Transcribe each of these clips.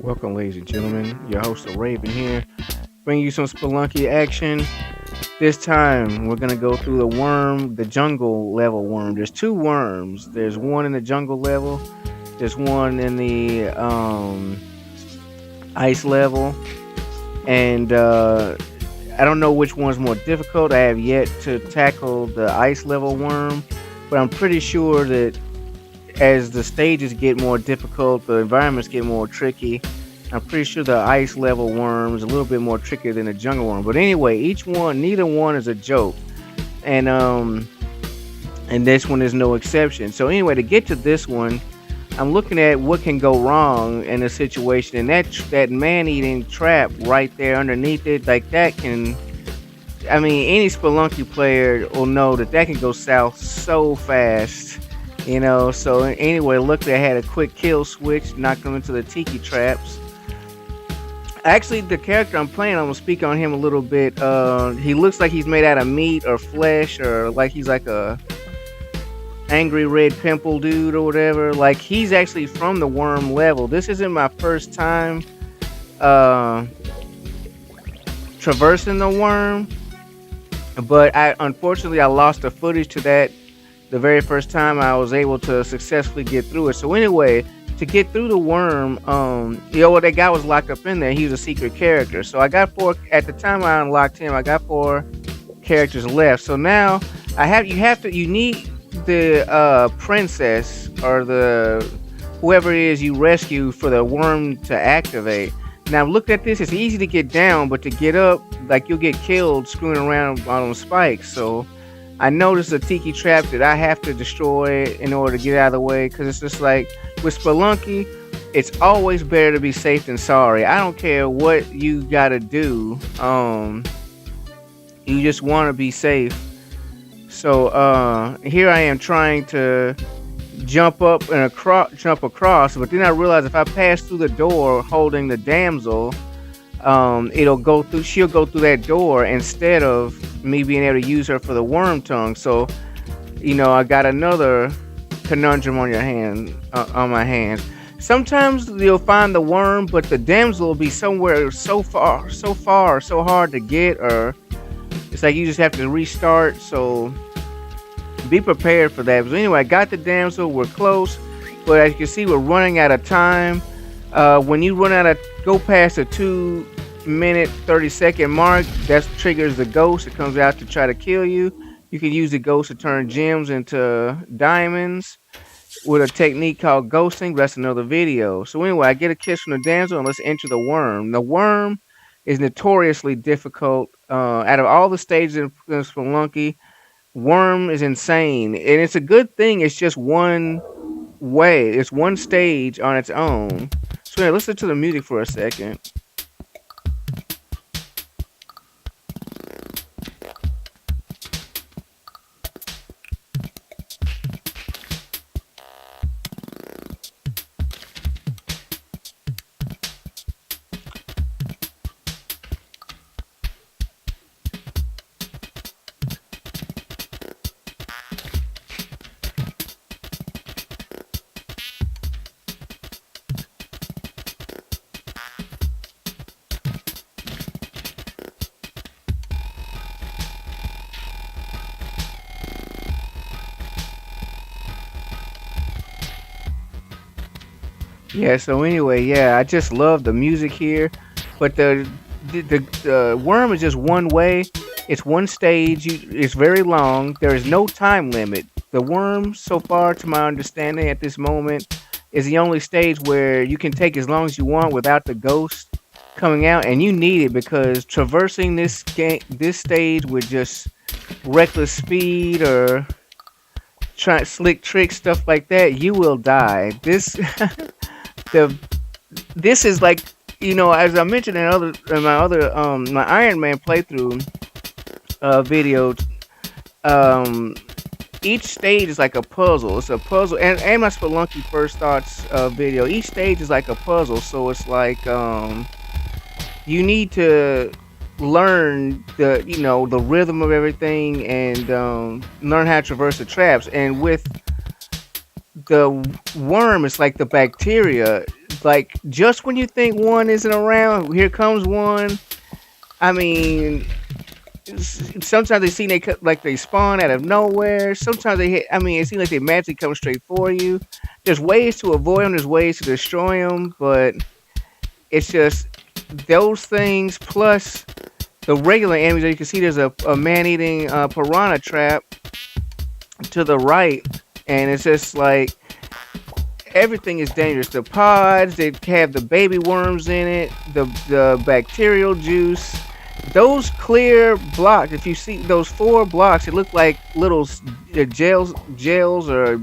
Welcome, ladies and gentlemen. Your host, Raven here, bringing you some Spelunky action. This time, we're gonna go through the jungle level worm. There's two worms. There's one in the jungle level. There's one in the ice level, and I don't know which one's more difficult. I have yet to tackle the ice level worm, but I'm pretty sure that as the stages get more difficult, the environments get more tricky. I'm pretty sure the ice level worm is a little bit more tricky than the jungle worm. But anyway, neither one is a joke, and this one is no exception. So anyway, to get to this one, I'm looking at what can go wrong in a situation, and that man-eating trap right there underneath it, like that can. I mean, any Spelunky player will know that can go south so fast. So anyway, luckily I had a quick kill switch, knocked them into the tiki traps. Actually, the character I'm playing, I'm gonna speak on him a little bit. He looks like he's made out of meat or flesh, or like he's like a angry red pimple dude or whatever. Like he's actually from the worm level. This isn't my first time traversing the worm, but unfortunately I lost the footage to that the very first time I was able to successfully get through it. So anyway, to get through the worm, that guy was locked up in there. He was a secret character. So I got at the time I unlocked him, I got 4 characters left. So now you need the princess or whoever it is you rescue for the worm to activate. Now look at this, it's easy to get down, but to get up, like you'll get killed screwing around on spikes. So I noticed a tiki trap that I have to destroy in order to get out of the way, because it's just like with Spelunky, it's always better to be safe than sorry. I don't care what you gotta do, you just want to be safe. So here I am trying to jump up and jump across, but then I realized if I pass through the door holding the damsel, she'll go through that door instead of me being able to use her for the worm tongue. So I got another conundrum on my hands. Sometimes you'll find the worm, but the damsel will be somewhere so far, so hard to get, or it's like you just have to restart. So be prepared for that. But anyway, I got the damsel, we're close, but as you can see, we're running out of time. When you go past the 2-minute 30-second mark, that triggers the ghost. It comes out to try to kill you. You can use the ghost to turn gems into diamonds with a technique called ghosting, but that's another video. So anyway, I get a kiss from the damsel, and let's enter the worm. The worm is notoriously difficult. Out of all the stages in Spelunky, worm is insane, and it's a good thing. It's just one way. It's one stage on its own. So yeah, listen to the music for a second. Yeah, so anyway, yeah, I just love the music here, but the worm is just one way. It's one stage. It's very long. There is no time limit. The worm, so far to my understanding at this moment, is the only stage where you can take as long as you want without the ghost coming out, and you need it because traversing this stage with just reckless speed or try slick tricks, stuff like that, you will die. This is like, as I mentioned in my Iron Man playthrough video, each stage is like a puzzle. It's a puzzle, and my Spelunky first thoughts video. Each stage is like a puzzle, so it's like you need to learn the rhythm of everything and learn how to traverse the traps. And with the worm is like the bacteria. Like just when you think one isn't around, here comes one. I mean, sometimes they seem like they spawn out of nowhere. Sometimes they hit. I mean, it seems like they magically come straight for you. There's ways to avoid them. There's ways to destroy them, but it's just those things plus the regular enemies. You can see there's a man-eating piranha trap to the right, and it's just like everything is dangerous. The pods, they have the baby worms in it, the bacterial juice. Those clear blocks, if you see those 4 blocks, it look like little gels or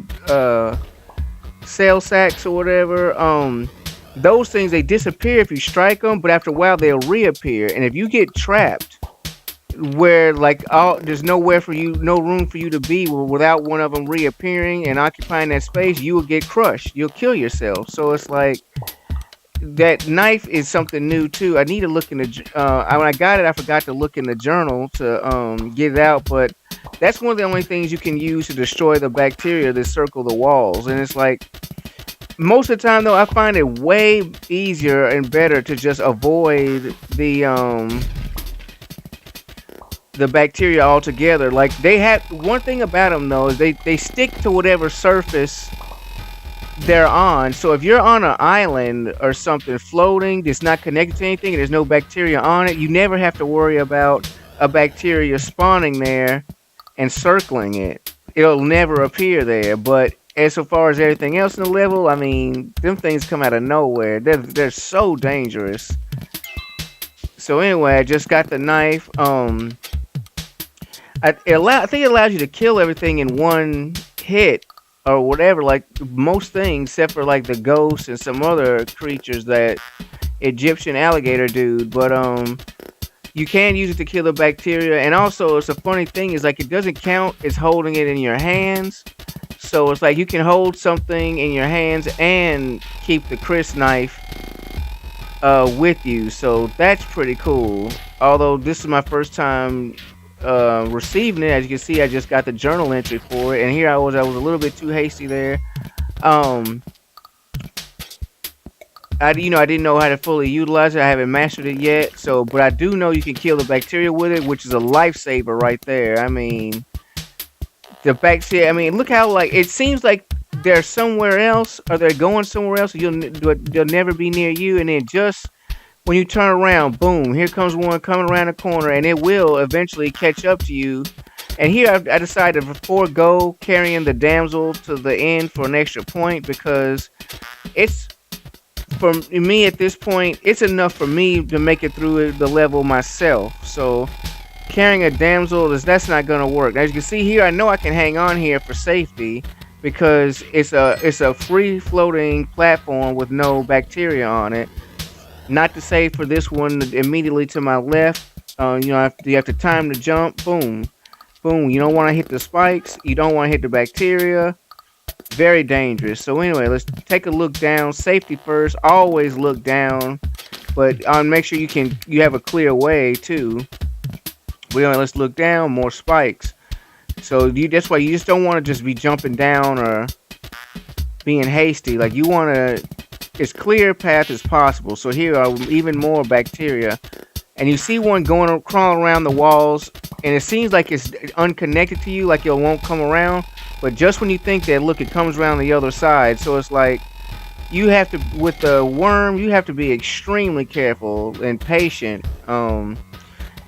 cell sacks or whatever. Those things, they disappear if you strike them, but after a while they'll reappear. And if you get trapped where like there's nowhere for you, no room for you to be without one of them reappearing and occupying that space, you will get crushed. You'll kill yourself. So it's like that knife is something new too. I need to look in the when I got it, I forgot to look in the journal to get it out, but that's one of the only things you can use to destroy the bacteria that circle the walls. And it's like most of the time though, I find it way easier and better to just avoid the bacteria altogether. Like they have one thing about them though is they stick to whatever surface they're on. So if you're on an island or something floating that's not connected to anything and there's no bacteria on it, you never have to worry about a bacteria spawning there and circling it. It'll never appear there. But as so far as everything else in the level, I mean, them things come out of nowhere. They're so dangerous. So anyway, I just got the knife. I think it allows you to kill everything in one hit or whatever, like most things, except for like the ghosts and some other creatures, that Egyptian alligator dude. But you can use it to kill the bacteria, and also it's a funny thing is like it doesn't count as holding it in your hands. So it's like you can hold something in your hands and keep the Chris knife with you. So that's pretty cool. Although this is my first time receiving it. As you can see, I just got the journal entry for it, and here I was a little bit too hasty there. I didn't know how to fully utilize it. I haven't mastered it yet. So, but I do know you can kill the bacteria with it, which is a lifesaver right there. I mean, the bacteria. I mean, look how like it seems like they're somewhere else, or they're going somewhere else. They'll never be near you, and then just when you turn around, boom, here comes one coming around the corner, and it will eventually catch up to you. And here I decided to forego carrying the damsel to the end for an extra point, because it's, for me at this point, it's enough for me to make it through the level myself. So carrying a damsel, that's not going to work. As you can see here, I know I can hang on here for safety, because it's a free floating platform with no bacteria on it. Not to say for this one immediately to my left, you have to time the jump. Boom, boom. You don't want to hit the spikes. You don't want to hit the bacteria. Very dangerous. So anyway, let's take a look down. Safety first. Always look down, but make sure you have a clear way too. But anyway, let's look down. More spikes. So that's why you just don't want to just be jumping down or being hasty. Like you want to as clear path as possible. So here are even more bacteria, and you see one crawling around the walls, and it seems like it's unconnected to you, like it won't come around. But just when you think that, look, it comes around the other side. So it's like you have to, with the worm, you have to be extremely careful and patient. And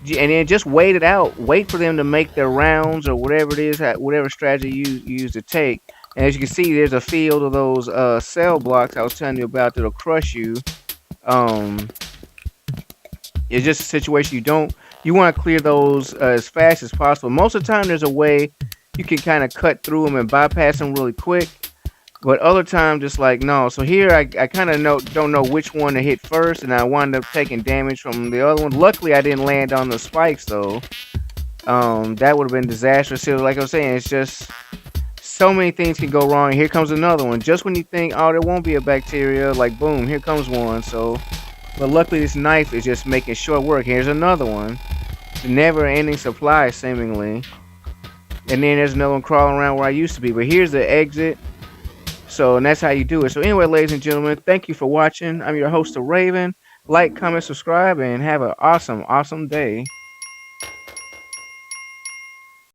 then just wait it out. Wait for them to make their rounds or whatever it is, whatever strategy you use to take. And as you can see, there's a field of those cell blocks I was telling you about that'll crush you. It's just a situation you want to clear those as fast as possible. Most of the time, there's a way you can kind of cut through them and bypass them really quick. But other times, just like no. So here, I kind of don't know which one to hit first, and I wound up taking damage from the other one. Luckily, I didn't land on the spikes though. That would have been disastrous. So, like I was saying, it's just so many things can go wrong. Here comes another one. Just when you think, oh, there won't be a bacteria, like boom, here comes one. So, but luckily, this knife is just making short work. Here's another one. The never-ending supply, seemingly. And then there's another one crawling around where I used to be. But here's the exit. So, and that's how you do it. So, anyway, ladies and gentlemen, thank you for watching. I'm your host, The Raven. Like, comment, subscribe, and have an awesome, awesome day.